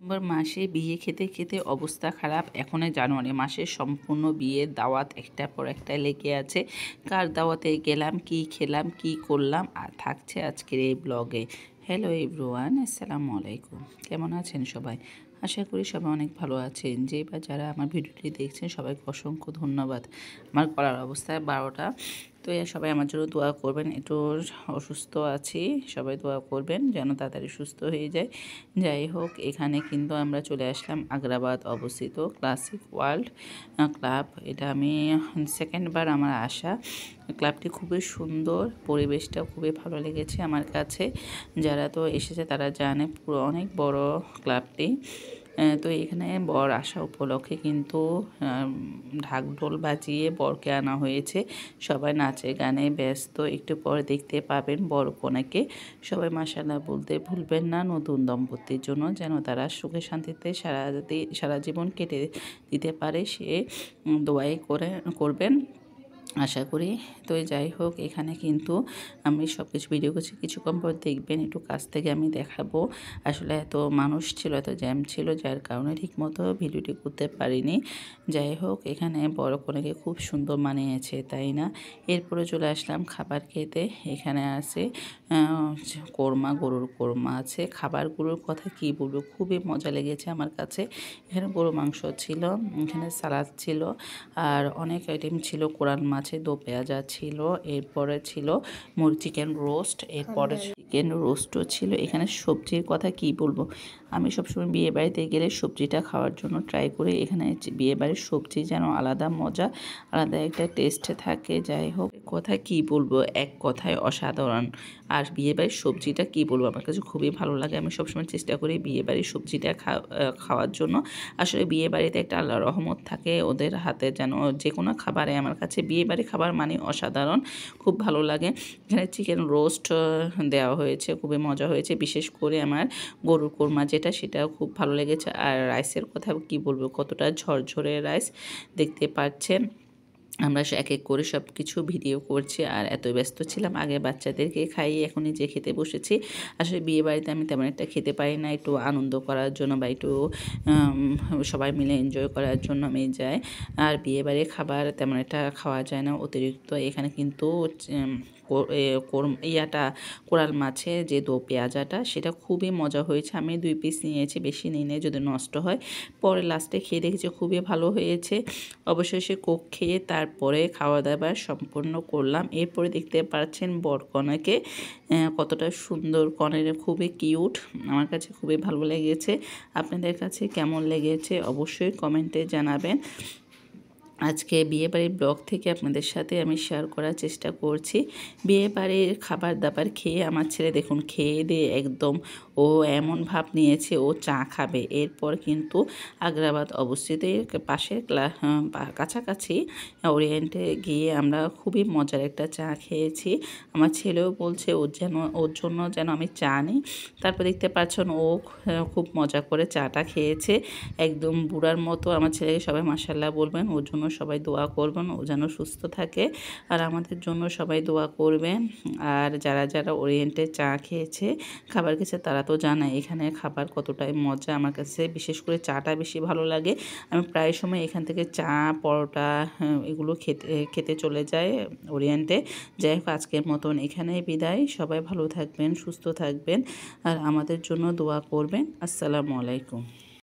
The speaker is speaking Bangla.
ডিসেম্বর মাসে বিয়ে খেতে খেতে অবস্থা খারাপ। এখনই জানুয়ারি মাসে সম্পূর্ণ বিয়ের দাওয়াত একটার পর একটা লেগে আছে। কার দাওয়াতে গেলাম, কি খেলাম, কি করলাম, আর থাকছে আজকের এই ব্লগে। হ্যালো এভরিওয়ান, আসসালামু আলাইকুম। কেমন আছেন সবাই? আশা করি সবাই অনেক ভালো আছেন। যে বা যারা আমার ভিডিওটি দেখছেন সবাইকে অসংখ্য ধন্যবাদ। আমার গলার অবস্থায় 12টা, তো সবাই আমার জন্য দোয়া করবেন। একটু অসুস্থ আছি, সবাই দোয়া করবেন যেন তাড়াতাড়ি সুস্থ হয়ে যায়। যাই হোক, এখানে কিন্তু আমরা চলে আসলাম আগ্রাবাদ অবস্থিত ক্লাসিক ওয়ার্ল্ড ক্লাব। এটা আমি সেকেন্ডবার আমার আসা। ক্লাবটি খুবই সুন্দর, পরিবেশটা খুবই ভালো লেগেছে আমার কাছে। যারা তো এসেছে তারা জানে পুরো অনেক বড় ক্লাবটি। তো এখানে বর আসা উপলক্ষে কিন্তু ঢাকঢোল বাজিয়ে বরকে আনা হয়েছে। সবাই নাচে গানে ব্যস্ত। একটু পরে দেখতে পাবেন বর কনেকে। সবাই মাশাআল্লাহ বলতে ভুলবেন না নতুন দম্পতির জন্য, যেন তারা সুখে শান্তিতে সারা জীবন কেটে দিতে পারে, সে দোয়াই করবেন আশা করি। তো যাই হোক, এখানে কিন্তু আমি সব কিছু ভিডিও করছি, কিছুক্ষণ পর দেখবেন একটু কাছ থেকে আমি দেখাবো। আসলে এত মানুষ ছিল, এত জ্যাম ছিল, যার কারণে ঠিকমতো ভিডিওটি করতে পারিনি। যাই হোক, এখানে বড় কনেকে খুব সুন্দর মানিয়েছে, তাই না? এরপরে চলে আসলাম খাবার খেতে। এখানে আছে কোরমা, গরুর কোরমা আছে। খাবারগুলোর কথা কি বলবো, খুবই মজা লেগেছে আমার কাছে। এখানে গরু মাংস ছিল, এখানে সালাদ ছিল, আর অনেক আইটেম ছিল। কোরাল মাছের দো পেঁয়াজা ছিল, এরপরে ছিল চিকেন রোস্ট, এরপরে চিকেন রোস্টও ছিল। এখানে সবজির কথা কি বলবো, আমি সবসময় বিয়ে বাড়িতে গেলে সবজিটা খাওয়ার জন্য ট্রাই করি। এখানে বিয়ে বাড়ির সবজি যেন আলাদা মজা, আলাদা একটা টেস্ট থাকে। যাই হোক, কথা কি বলবো, এক কথায় অসাধারণ। আর বিয়ে বাড়ির সবজিটা কি বলবো, আমার কাছে খুবই ভালো লাগে। আমি সবসময় চেষ্টা করি বিয়ে বাড়ির সবজিটা খাওয়ার জন্য। আসলে বিয়ে বাড়িতে একটা আল্লাহ রহমত থাকে ওদের হাতে, যেন যে কোনো খাবারে আমার কাছে বিয়ে বাড়ি খাবার মানে অসাধারণ, খুব ভালো লাগে। এখানে চিকেন রোস্ট দেওয়া হয়েছে, খুবই মজা হয়েছে। বিশেষ করে আমার গরুর কোরমা যেটা, সেটাও খুব ভালো লেগেছে। আর রাইসের কথা কি বলবো, কতটা ঝরঝরে রাইস দেখতে পাচ্ছেন। আমরা এক এক করে সব কিছু ভিডিও করছি, আর এত ব্যস্ত ছিলাম আগে বাচ্চাদেরকে খাইয়ে এখন নিজে খেতে বসেছি। আসলে বিয়ে বাড়িতে আমি তেমন একটা খেতে পারি না, একটু আনন্দ করার জন্য বা একটু সবাই মিলে এনজয় করার জন্য আমি যাই। আর বিয়ে বাড়ির খাবার তেমন একটা খাওয়া যায় না অতিরিক্ত। এখানে কিন্তু কোরাল মাছের যে দো পেঁয়াজাটা, সেটা খুবই মজা হয়েছে। আমি 2 পিস নিয়েছি, বেশি নিই নাই যদি নষ্ট হয়। পরে লাস্টে খেয়ে দেখেছি খুবই ভালো হয়েছে। অবশেষে কোক খেয়ে তারপরে খাওয়া দাওয়া সম্পূর্ণ করলাম। এরপরে দেখতে পাচ্ছেন বরকনেকে কতটা সুন্দর, কনের খুবই কিউট, আমার কাছে খুবই ভালো লেগেছে। আপনাদের কাছে কেমন লেগেছে অবশ্যই কমেন্টে জানাবেন। আজকে বিয়েবাড়ির ব্লগ থেকে আপনাদের সাথে আমি শেয়ার করার চেষ্টা করছি। বিয়েবাড়ির খাবার দাবার খেয়ে আমার ছেলে দেখুন খেয়ে দিয়ে একদম ও এমন ভাব নিয়েছে ও চা খাবে। এরপর কিন্তু আগ্রাবাদ অবস্থিত পাশের কাছাকাছি ওরিয়েন্টে গিয়ে আমরা খুবই মজার একটা চা খেয়েছি। আমার ছেলেও বলছে ওর জন্য যেন আমি চা নিই। তারপর দেখতে পাচ্ছেন ও খুব মজা করে চাটা খেয়েছে, একদম বুড়ার মতো। আমার ছেলেকে সবাই মাশাআল্লাহ বলবেন, ওর জন্য সবাই দোয়া করবেন, ও যেন সুস্থ থাকে। আর আমাদের জন্য সবাই দোয়া করবেন। আর যারা যারা ওরিয়েন্টে চা খেয়েছে, খাবার খেয়েছে, তারা তো জানে এখানে খাবার কতটাই মজা। আমার কাছে বিশেষ করে চাটা বেশি ভালো লাগে। আমি প্রায় সময় এখান থেকে চা, পরোটা এগুলো খেতে চলে যাই ওরিয়েন্টে। যাই হোক, আজকের মতন এখানেই বিদায়। সবাই ভালো থাকবেন, সুস্থ থাকবেন, আর আমাদের জন্য দোয়া করবেন। আসসালামু আলাইকুম।